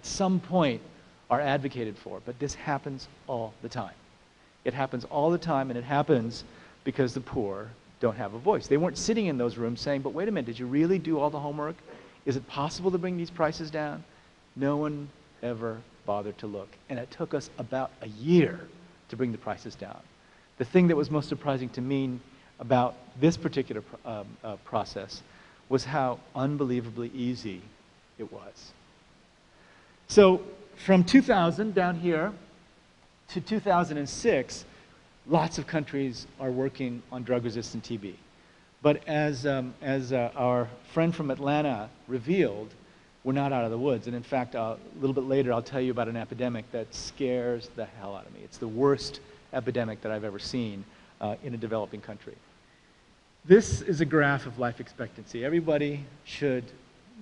at some point are advocated for, but this happens all the time. It happens all the time, and it happens because the poor don't have a voice. They weren't sitting in those rooms saying, but wait a minute, did you really do all the homework? Is it possible to bring these prices down? No one ever bothered to look, and it took us about a year to bring the prices down. The thing that was most surprising to me about this particular process was how unbelievably easy it was. So from 2000 down here to 2006, lots of countries are working on drug-resistant TB. But as our friend from Atlanta revealed, we're not out of the woods. And in fact, a little bit later, I'll tell you about an epidemic that scares the hell out of me. It's the worst epidemic that I've ever seen in a developing country. This is a graph of life expectancy. Everybody should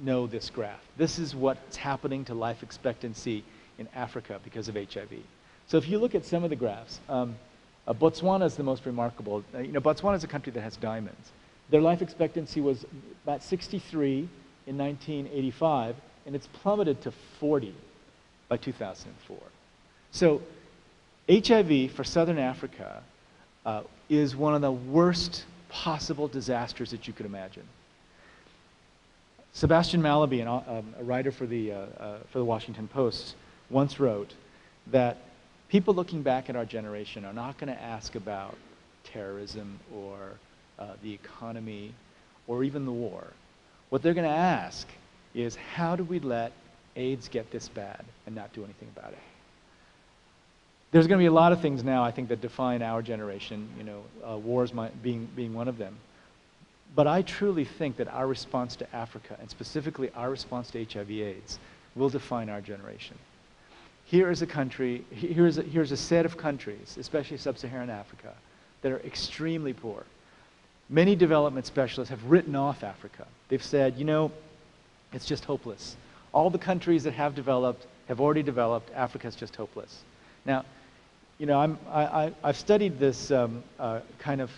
know this graph. This is what's happening to life expectancy in Africa because of HIV. So if you look at some of the graphs, Botswana is the most remarkable. Botswana is a country that has diamonds. Their life expectancy was about 63 in 1985, and it's plummeted to 40 by 2004. So HIV for Southern Africa is one of the worst possible disasters that you could imagine. Sebastian Mallaby, a writer for the Washington Post, once wrote that people looking back at our generation are not going to ask about terrorism or the economy or even the war. What they're going to ask is, how do we let AIDS get this bad and not do anything about it? There's going to be a lot of things now, I think, that define our generation, wars being one of them. But I truly think that our response to Africa, and specifically our response to HIV/AIDS, will define our generation. Here is a country, here's a set of countries, especially sub-Saharan Africa, that are extremely poor. Many development specialists have written off Africa. They've said, it's just hopeless. All the countries that have already developed, Africa's just hopeless. Now, I've studied this kind of,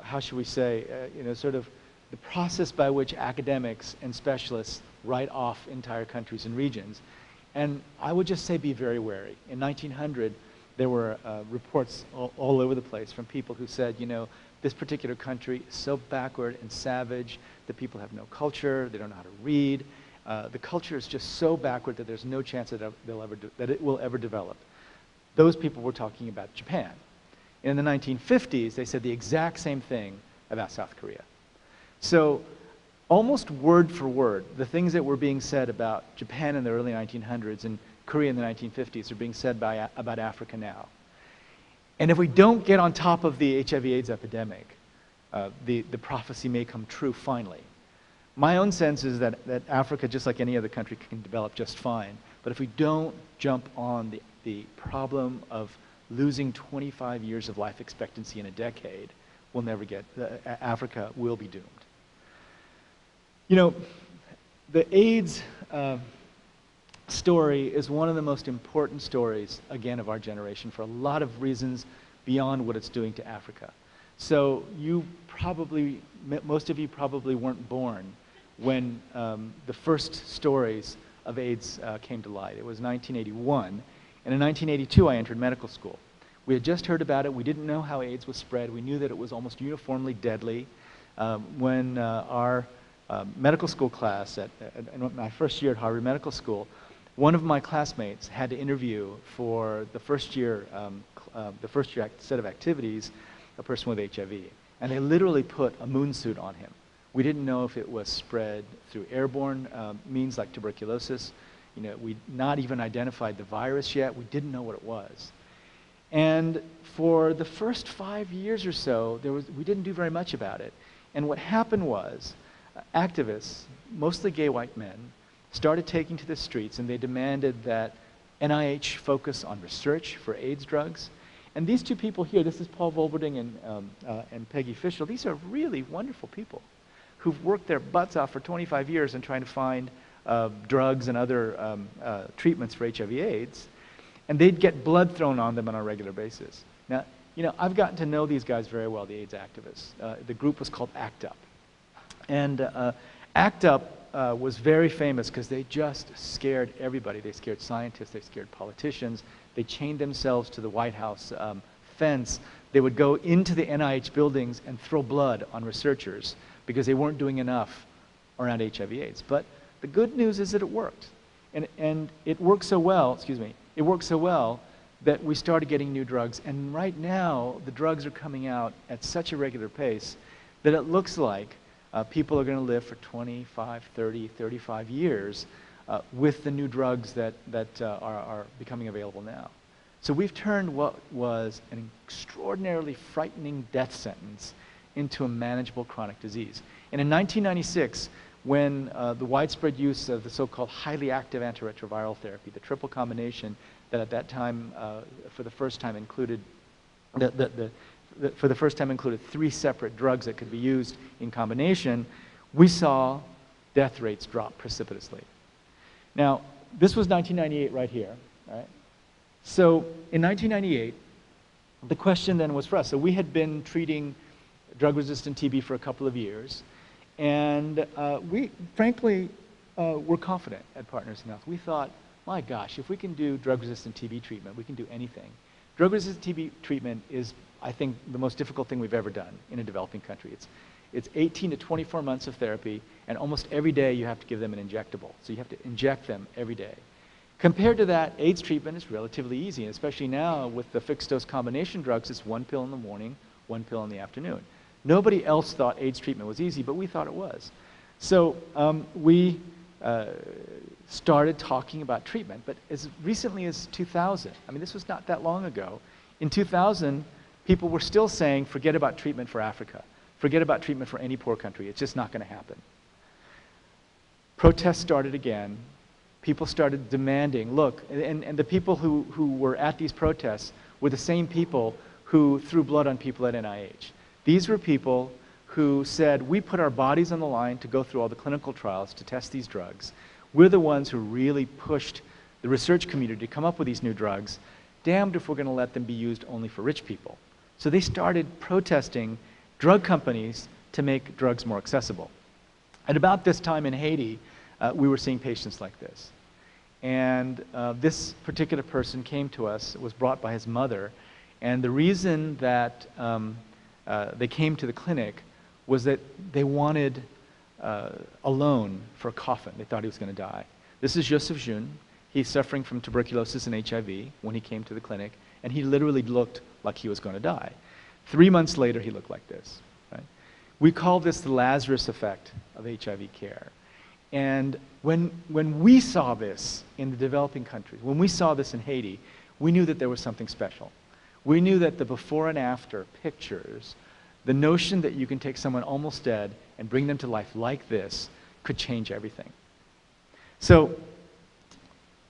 how should we say, sort of the process by which academics and specialists write off entire countries and regions. And I would just say be very wary. In 1900, there were reports all over the place from people who said, this particular country is so backward and savage that people have no culture, they don't know how to read. The culture is just so backward that there's no chance that it will ever develop. Those people were talking about Japan. In the 1950s, they said the exact same thing about South Korea. So almost word for word, the things that were being said about Japan in the early 1900s and Korea in the 1950s are being said about Africa now. And if we don't get on top of the HIV/AIDS epidemic, the prophecy may come true finally. My own sense is that Africa, just like any other country, can develop just fine. But if we don't jump on the problem of losing 25 years of life expectancy in a decade, we'll never get, Africa will be doomed. The AIDS story is one of the most important stories, again, of our generation for a lot of reasons beyond what it's doing to Africa. So most of you probably weren't born when the first stories of AIDS came to light. It was 1981, and in 1982 I entered medical school. We had just heard about it. We didn't know how AIDS was spread. We knew that it was almost uniformly deadly. When our medical school class, in my first year at Harvard Medical School, one of my classmates had to interview for the first year set of activities a person with HIV. And they literally put a moon suit on him. We didn't know if it was spread through airborne means like tuberculosis. We'd not even identified the virus yet. We didn't know what it was. And for the first 5 years or so, we didn't do very much about it. And what happened was, activists, mostly gay white men, started taking to the streets, and they demanded that NIH focus on research for AIDS drugs. And these two people here, this is Paul Volberding and Peggy Fischel, these are really wonderful people who've worked their butts off for 25 years in trying to find drugs and other treatments for HIV/AIDS. And they'd get blood thrown on them on a regular basis. Now, I've gotten to know these guys very well, the AIDS activists. The group was called ACT UP. And ACT UP was very famous because they just scared everybody. They scared scientists, they scared politicians. They chained themselves to the White House fence. They would go into the NIH buildings and throw blood on researchers because they weren't doing enough around HIV/AIDS. But the good news is that it worked. And it worked so well, it worked so well that we started getting new drugs. And right now, the drugs are coming out at such a regular pace that it looks like people are going to live for 25, 30, 35 years with the new drugs that are becoming available now. So we've turned what was an extraordinarily frightening death sentence into a manageable chronic disease. And in 1996, when the widespread use of the so-called highly active antiretroviral therapy, the triple combination that at that time, for the first time included three separate drugs that could be used in combination, we saw death rates drop precipitously. Now, this was 1998 right here, right? So in 1998, the question then was for us. So we had been treating drug-resistant TB for a couple of years, and we, frankly, were confident at Partners in Health. We thought, my gosh, if we can do drug-resistant TB treatment, we can do anything. Drug-resistant TB treatment is, I think, the most difficult thing we've ever done in a developing country. It's 18 to 24 months of therapy, and almost every day you have to give them an injectable. So you have to inject them every day. Compared to that, AIDS treatment is relatively easy, and especially now with the fixed-dose combination drugs, it's one pill in the morning, one pill in the afternoon. Nobody else thought AIDS treatment was easy, but we thought it was. So we started talking about treatment, but as recently as 2000, I mean, this was not that long ago, in 2000, people were still saying, forget about treatment for Africa. Forget about treatment for any poor country. It's just not going to happen. Protests started again. People started demanding, look, and the people who were at these protests were the same people who threw blood on people at NIH. These were people who said, we put our bodies on the line to go through all the clinical trials to test these drugs. We're the ones who really pushed the research community to come up with these new drugs. Damned if we're going to let them be used only for rich people. So they started protesting drug companies to make drugs more accessible. At about this time in Haiti, we were seeing patients like this. And this particular person came to us, was brought by his mother, and the reason that they came to the clinic was that they wanted a loan for a coffin. They thought he was going to die. This is Joseph June. He's suffering from tuberculosis and HIV when he came to the clinic, and he literally looked like he was going to die. 3 months later, he looked like this. Right? We call this the Lazarus Effect of HIV care. And when we saw this in the developing countries, when we saw this in Haiti, we knew that there was something special. We knew that the before and after pictures, the notion that you can take someone almost dead and bring them to life like this could change everything. So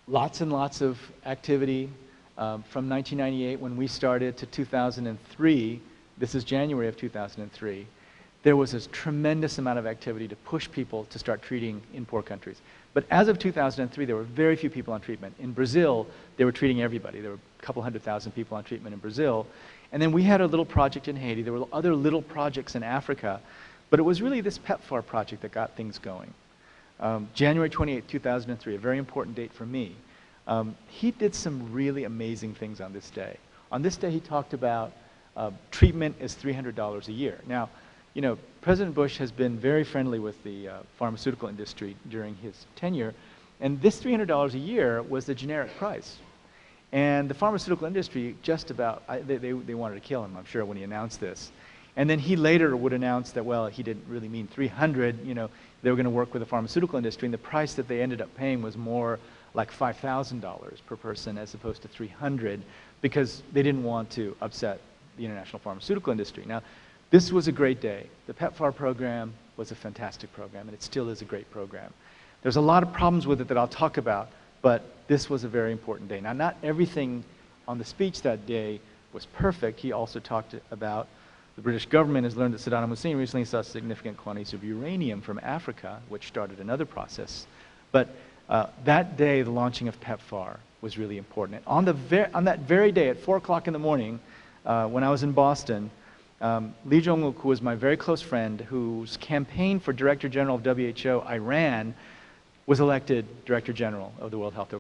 lots and lots of activity from 1998 when we started to 2003. This is January of 2003. There was a tremendous amount of activity to push people to start treating in poor countries. But as of 2003, there were very few people on treatment. In Brazil, they were treating everybody. There were a couple 100,000 people on treatment in Brazil. And then we had a little project in Haiti. There were other little projects in Africa. But it was really this PEPFAR project that got things going. January 28, 2003, a very important date for me. He did some really amazing things on this day. On this day, he talked about treatment is $300 a year. Now, you know, President Bush has been very friendly with the pharmaceutical industry during his tenure, and this $300 a year was the generic price. And the pharmaceutical industry just about, they wanted to kill him, I'm sure, when he announced this. And then he later would announce that, well, he didn't really mean 300, you know, they were going to work with the pharmaceutical industry, and the price that they ended up paying was more like $5,000 per person as opposed to 300 because they didn't want to upset the international pharmaceutical industry. Now, this was a great day. The PEPFAR program was a fantastic program, and it still is a great program. There's a lot of problems with it that I'll talk about, but this was a very important day. Now, not everything on the speech that day was perfect. He also talked about the British government has learned that Saddam Hussein recently saw significant quantities of uranium from Africa, which started another process. But that day, the launching of PEPFAR was really important. And on that very day, at 4 o'clock in the morning, when I was in Boston, Lee Jong-uk, who was my very close friend, whose campaign for Director General of WHO I ran, was elected Director General of the World Health Organization.